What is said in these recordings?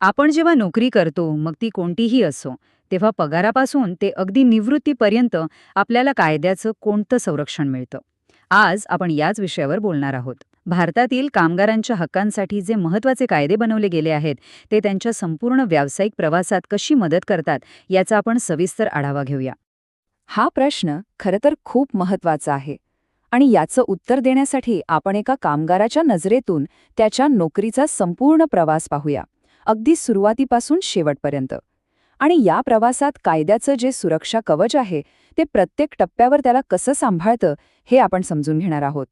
आपण जेव्हा नोकरी करतो, मग ती कोणतीही असो, तेव्हा पगारापासून ते अगदी निवृत्तीपर्यंत आपल्याला कायद्याचं कोणतं संरक्षण मिळतं? आज आपण याच विषयावर बोलणार आहोत. भारतातील कामगारांच्या हक्कांसाठी जे महत्त्वाचे कायदे बनवले गेले आहेत, ते त्यांच्या संपूर्ण व्यावसायिक प्रवासात कशी मदत करतात, याचा आपण सविस्तर आढावा घेऊया. हा प्रश्न खरं तर खूप महत्वाचा आहे आणि याचं उत्तर देण्यासाठी आपण एका कामगाराच्या नजरेतून त्याच्या नोकरीचा संपूर्ण प्रवास पाहूया, अगदी सुरुवातीपासून शेवटपर्यंत. आणि या प्रवासात कायद्याचं जे सुरक्षा कवच आहे ते प्रत्येक टप्प्यावर त्याला कसं सांभाळतं हे आपण समजून घेणार आहोत.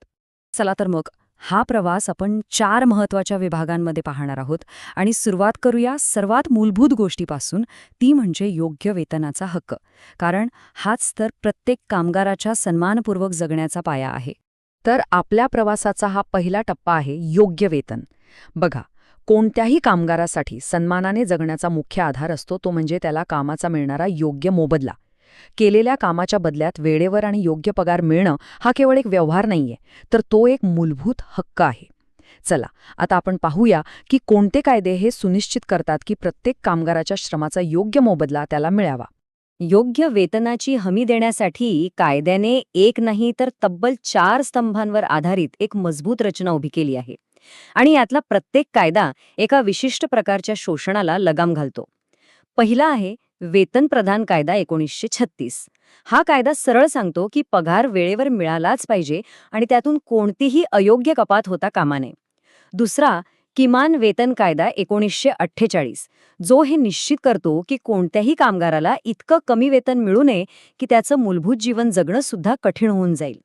चला तर मग हा प्रवास आपण 4 महत्वाच्या विभागांमध्ये पाहणार आहोत आणि सुरुवात करूया सर्वात मूलभूत गोष्टीपासून, ती म्हणजे योग्य वेतनाचा हक्क. कारण हाच तर प्रत्येक कामगाराच्या सन्मानपूर्वक जगण्याचा पाया आहे. तर आपल्या प्रवासाचा हा पहिला टप्पा आहे योग्य वेतन. बघा, कोणत्याही कामगारासाठी सन्मानाने जगण्याचा मुख्य आधार असतो तो म्हणजे त्याला कामाचा मिळणारा योग्य मोबदला. केलेल्या कामाच्या बदल्यात वेळेवर आणि योग्य पगार मिळणं हा केवळ एक व्यवहार नाहीये, तर तो एक मूलभूत हक्क आहे. चला, आता आपण पाहूया की कोणते कायदे हे सुनिश्चित करतात की प्रत्येक कामगाराच्या श्रमाचा योग्य मोबदला त्याला मिळावा. योग्य वेतनाची हमी देण्यासाठी कायद्याने एक नाही तर तब्बल 4 स्तंभांवर आधारित एक मजबूत रचना उभी केली आहे. आणि यातला प्रत्येक कायदा एका विशिष्ट प्रकारच्या शोषणाला लगाम घालतो. पहिला आहे वेतन प्रदान कायदा 1936. हा कायदा सरळ सांगतो की पगार वेळेवर मिळालाच पाहिजे आणि त्यातून कोणतीही अयोग्य कपात होता कामा नये. दुसरा किमान वेतन कायदा 1948, जो हे निश्चित करतो की कोणत्याही कामगाराला इतकं कमी वेतन मिळू नये की त्याचं मूलभूत जीवन जगणं सुद्धा कठीण होऊन जाईल.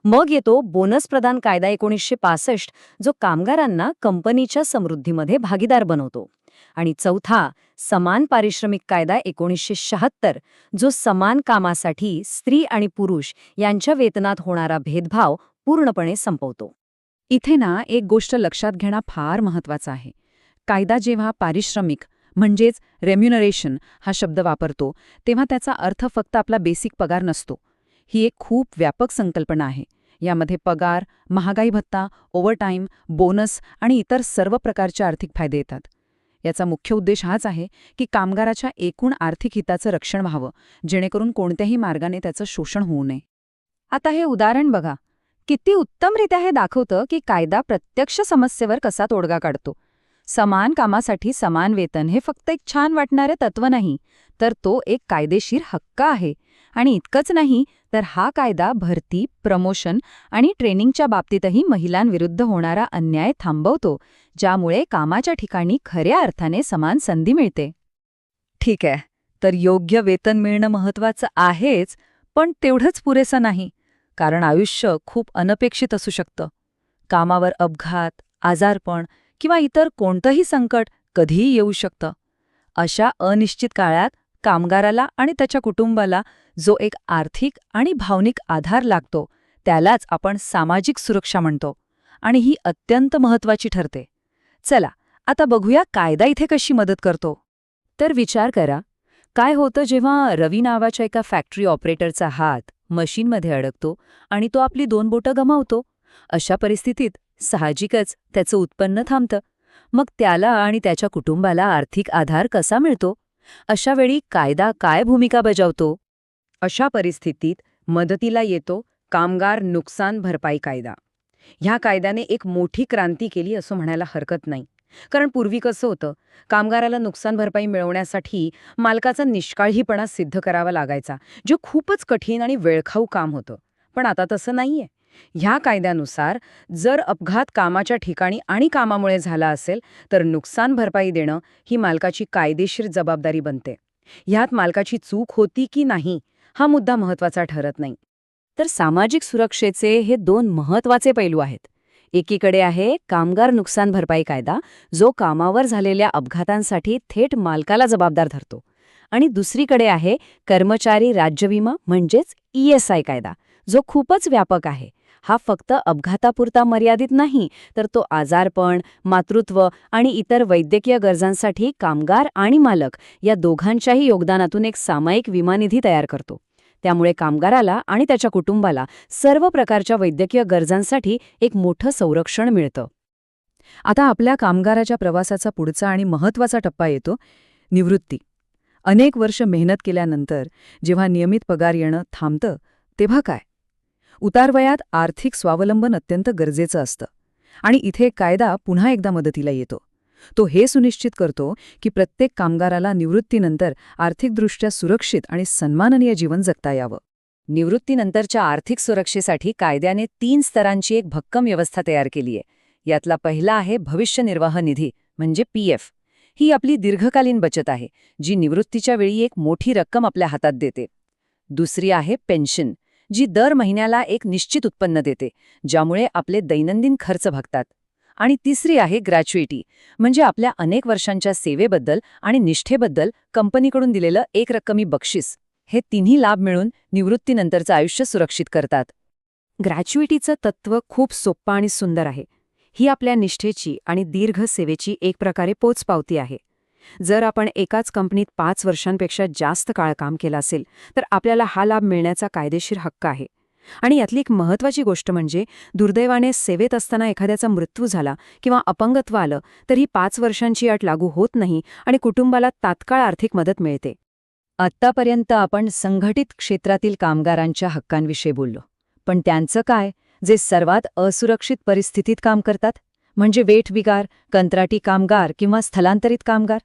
मग येतो बोनस प्रदान कायदा 1965, जो कामगारांना कंपनीच्या समृद्धीमध्ये भागीदार बनवतो. आणि चौथा समान पारिश्रमिक कायदा 1976, जो समान कामासाठी स्त्री आणि पुरुष यांच्या वेतनात होणारा भेदभाव पूर्णपणे संपवतो. इथे ना एक गोष्ट लक्षात घेणं फार महत्वाचं आहे. कायदा जेव्हा पारिश्रमिक म्हणजेच रेम्युनरेशन हा शब्द वापरतो, तेव्हा त्याचा अर्थ फक्त आपला बेसिक पगार नसतो. ही एक खूप व्यापक संकल्पना आहे. यामध्ये पगार, महागाई भत्ता, ओव्हरटाईम, बोनस आणि इतर सर्व प्रकारचे आर्थिक फायदे येतात. याचा मुख्य उद्देश हाच आहे की कामगाराच्या एकूण आर्थिक हिताचं रक्षण व्हावं, जेणेकरून कोणत्याही मार्गाने त्याचं शोषण होऊ नये. आता हे उदाहरण बघा, किती उत्तमरित्या हे दाखवतं की कायदा प्रत्यक्ष समस्येवर कसा तोडगा काढतो. समान कामासाठी समान वेतन हे फक्त एक छान वाटणारे तत्व नाही, तर तो एक कायदेशीर हक्क आहे. आणि इतकंच नाही, तर हा कायदा भरती, प्रमोशन आणि ट्रेनिंगच्या बाबतीतही महिलांविरुद्ध होणारा अन्याय थांबवतो, ज्यामुळे कामाच्या ठिकाणी खऱ्या अर्थाने समान संधी मिळते. ठीक आहे, तर योग्य वेतन मिळणं महत्वाचं आहेच, पण तेवढंच पुरेसं नाही. कारण आयुष्य खूप अनपेक्षित असू शकतं. कामावर अपघात, आजारपण किंवा इतर कोणतंही संकट कधीही येऊ शकतं. अशा अनिश्चित काळात कामगाराला आणि त्याच्या कुटुंबाला जो एक आर्थिक आणि भावनिक आधार लागतो, त्यालाच आपण सामाजिक सुरक्षा म्हणतो. आणि ही अत्यंत महत्वाची ठरते. चला, आता बघूया कायदा इथे कशी मदत करतो. तर विचार करा, काय होतं जेव्हा रवी नावाच्या एका फॅक्टरी ऑपरेटरचा हात मशीनमध्ये अडकतो आणि तो आपली 2 बोटं गमावतो. अशा परिस्थितीत साहजिकच त्याचं उत्पन्न थांबतं. मग त्याला आणि त्याच्या कुटुंबाला आर्थिक आधार कसा मिळतो? अशा वेळी कायदा काय भूमिका बजावतो? अशा परिस्थितीत मदतीला येतो कामगार नुकसान भरपाई कायदा. ह्या कायद्याने एक मोठी क्रांती केली असं म्हणायला हरकत नाही. कारण पूर्वी कसं होतं, कामगाराला नुकसान भरपाई मिळवण्यासाठी मालकाचा निष्काळजीपणा सिद्ध करावा लागायचा, जे खूपच कठीण आणि वेळखाऊ काम होतं. पण आता तसं नाहीये. ह्या कायद्यानुसार जर अपघात कामाच्या ठिकाणी आणि कामामुळे झाला असेल, तर नुकसान भरपाई देणं ही मालकाची कायदेशीर जबाबदारी बनते. ह्यात मालकाची चूक होती की नाही हा मुद्दा महत्त्वाचा ठरत नाही. तर सामाजिक सुरक्षेचे हे 2 महत्वाचे पैलू आहेत. एकीकडे आहे कामगार नुकसान भरपाई कायदा, जो कामावर झालेल्या अपघातांसाठी थेट मालकाला जबाबदार धरतो. आणि दुसरीकडे आहे कर्मचारी राज्य विमा म्हणजेच ESI कायदा, जो खूपच व्यापक आहे. हा फक्त अपघातापुरता मर्यादित नाही, तर तो आजारपण, मातृत्व आणि इतर वैद्यकीय गरजांसाठी कामगार आणि मालक या दोघांच्याही योगदानातून एक सामायिक विमा निधी तयार करतो. त्यामुळे कामगाराला आणि त्याच्या कुटुंबाला सर्व प्रकारच्या वैद्यकीय गरजांसाठी एक मोठं संरक्षण मिळतं. आता आपल्या कामगाराच्या प्रवासाचा पुढचा आणि महत्त्वाचा टप्पा येतो, निवृत्ती. अनेक वर्ष मेहनत केल्यानंतर जेव्हा नियमित पगार येणं थांबतं, तेव्हा काय? उतारवयात आर्थिक स्वावलंबन अत्यंत गरजेचं असतं. आणि इथे कायदा पुन्हा एकदा मदतीला येतो. तो हे सुनिश्चित करतो की प्रत्येक कामगाराला निवृत्तीनंतर आर्थिकदृष्ट्या सुरक्षित आणि सन्माननीय जीवन जगता यावं. निवृत्तीनंतरच्या आर्थिक सुरक्षेसाठी कायद्याने 3 स्तरांची एक भक्कम व्यवस्था तयार केली आहे. यातला पहिला आहे भविष्य निर्वाह निधी म्हणजे PF. ही आपली दीर्घकालीन बचत आहे, जी निवृत्तीच्या वेळी एक मोठी रक्कम आपल्या हातात देते. दुसरी आहे पेन्शन, जी दर महिन्याला एक निश्चित उत्पन्न देते, ज्यामुळे आपले दैनंदिन खर्च भागतात. आणि तिसरी आहे ग्रॅच्युइटी, म्हणजे आपल्या अनेक वर्षांच्या सेवेबद्दल आणि निष्ठेबद्दल कंपनीकडून दिलेलं एक रक्कमी बक्षीस. हे तिन्ही लाभ मिळून निवृत्तीनंतरचं आयुष्य सुरक्षित करतात. ग्रॅच्युइटीचं तत्त्व खूप सोप्पं आणि सुंदर आहे. ही आपल्या निष्ठेची आणि दीर्घ सेवेची एक प्रकारे पोचपावती आहे. जर आपण एकाच कंपनीत 5 वर्षांपेक्षा जास्त काळ काम केलं असेल तर आपल्याला हा लाभ मिळण्याचा कायदेशीर हक्क आहे. आणि यातली एक महत्त्वाची गोष्ट म्हणजे दुर्दैवाने सेवेत असताना एखाद्याचा मृत्यू झाला किंवा अपंगत्व आलं तर ही 5 वर्षांची अट लागू होत नाही आणि कुटुंबाला तात्काळ आर्थिक मदत मिळते. आत्तापर्यंत आपण संघटित क्षेत्रातील कामगारांच्या हक्कांविषयी बोललो. पण त्यांचं काय, जे सर्वात असुरक्षित परिस्थितीत काम करतात, म्हणजे वेठबिगार, कंत्राटी कामगार किंवा स्थलांतरित कामगार?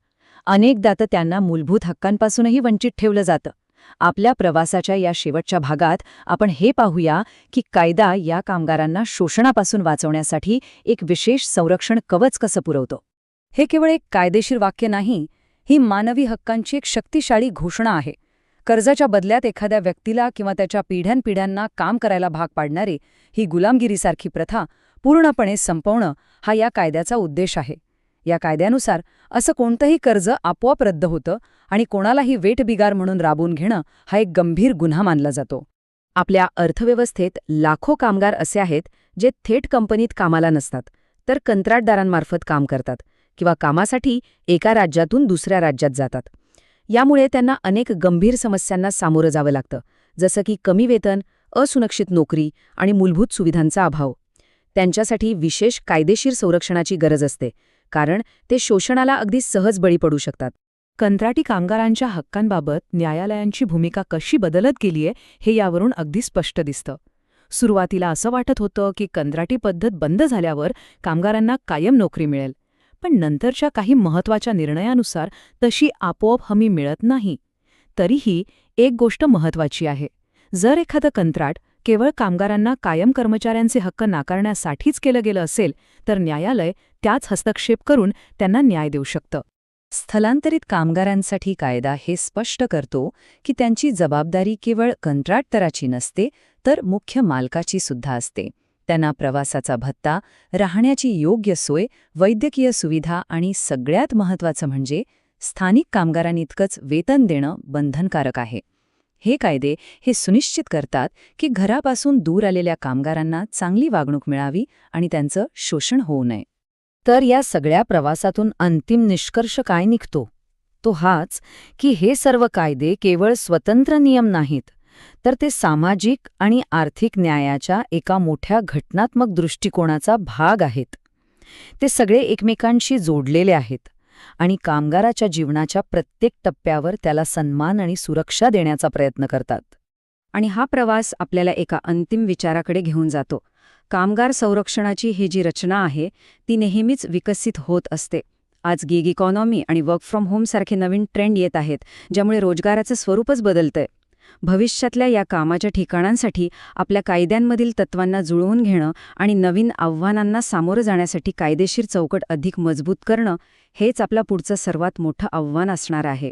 अनेकदा तर त्यांना मूलभूत हक्कांपासूनही वंचित ठेवलं जातं. आपल्या प्रवासाच्या या शेवटच्या भागात आपण हे पाहूया की कायदा या कामगारांना शोषणापासून वाचवण्यासाठी एक विशेष संरक्षण कवच कसं पुरवतो. हे केवळ एक कायदेशीर वाक्य नाही, ही मानवी हक्कांची एक शक्तिशाली घोषणा आहे. कर्जाच्या बदल्यात एखाद्या व्यक्तीला किंवा त्याच्या पिढ्यानपिढ्यांना काम करायला भाग पाडणारी ही गुलामगिरीसारखी प्रथा पूर्णपणे संपवणं हा या कायद्याचा उद्देश आहे. या कायद्यानुसार असं कोणतंही कर्ज आपोआप रद्द होतं आणि कोणालाही वेठबिगार म्हणून राबवून घेणं हा एक गंभीर गुन्हा मानला जातो. आपल्या अर्थव्यवस्थेत लाखो कामगार असे आहेत जे थेट कंपनीत कामाला नसतात, तर कंत्राटदारांमार्फत काम करतात किंवा कामासाठी एका राज्यातून दुसऱ्या राज्यात जातात. यामुळे त्यांना अनेक गंभीर समस्यांना सामोरं जावं लागतं, जसं की कमी वेतन, असुरक्षित नोकरी आणि मूलभूत सुविधांचा अभाव. त्यांच्यासाठी विशेष कायदेशीर संरक्षणाची गरज असते, कारण ते शोषणाला अगदी सहज बळी पडू शकतात. कंत्राटी कामगारांच्या हक्कांबाबत न्यायालयांची भूमिका कशी बदलत गेलीये हे यावरून अगदी स्पष्ट दिसतं. सुरुवातीला असं वाटत होतं की कंत्राटी पद्धत बंद झाल्यावर कामगारांना कायम नोकरी मिळेल. पण नंतरच्या काही महत्त्वाच्या निर्णयानुसार तशी आपोआप हमी मिळत नाही. तरीही एक गोष्ट महत्त्वाची आहे. जर एखादं कंत्राट केवळ कामगारांना कायम कर्मचाऱ्यांचे हक्क नाकारण्यासाठीच केलं गेलं असेल तर न्यायालय त्याच हस्तक्षेप करून त्यांना न्याय देऊ शकतं. स्थलांतरित कामगारांसाठी कायदा हे स्पष्ट करतो की त्यांची जबाबदारी केवळ कंत्राटदाराची नसते, तर मुख्य मालकाची सुद्धा असते. त्यांना प्रवासाचा भत्ता, राहण्याची योग्य सोय, वैद्यकीय सुविधा आणि सगळ्यात महत्त्वाचं म्हणजे स्थानिक कामगारांइतकंच वेतन देणं बंधनकारक आहे. हे कायदे हे सुनिश्चित करतात की घरापासून दूर आलेल्या कामगारांना चांगली वागणूक मिळावी आणि त्यांचं शोषण होऊ नये. तर या सगळ्या प्रवासातून अंतिम निष्कर्ष काय निघतो? तो हाच की हे सर्व कायदे केवळ स्वतंत्र नियम नाहीत, तर ते सामाजिक आणि आर्थिक न्यायाच्या एका मोठ्या घटनात्मक दृष्टिकोनाचा भाग आहेत. ते सगळे एकमेकांशी जोडलेले आहेत आणि कामगाराच्या जीवनाच्या प्रत्येक टप्प्यावर त्याला सन्मान आणि सुरक्षा देण्याचा प्रयत्न करतात. आणि हा प्रवास आपल्याला एका अंतिम विचाराकडे घेऊन जातो. कामगार संरक्षणाची ही जी रचना आहे ती नेहमीच विकसित होत असते. आज गिग इकॉनॉमी आणि वर्क फ्रॉम होम सारखे नवीन ट्रेंड येत आहेत, ज्यामुळे रोजगाराचं स्वरूपच बदलतंय. भविष्यातल्या या कामाच्या ठिकाणांसाठी आपल्या कायद्यांमधील तत्वांना जुळवून घेणं आणि नवीन आव्हानांना सामोरं जाण्यासाठी कायदेशीर चौकट अधिक मजबूत करणं हेच आपलं पुढचं सर्वात मोठं आव्हान असणार आहे.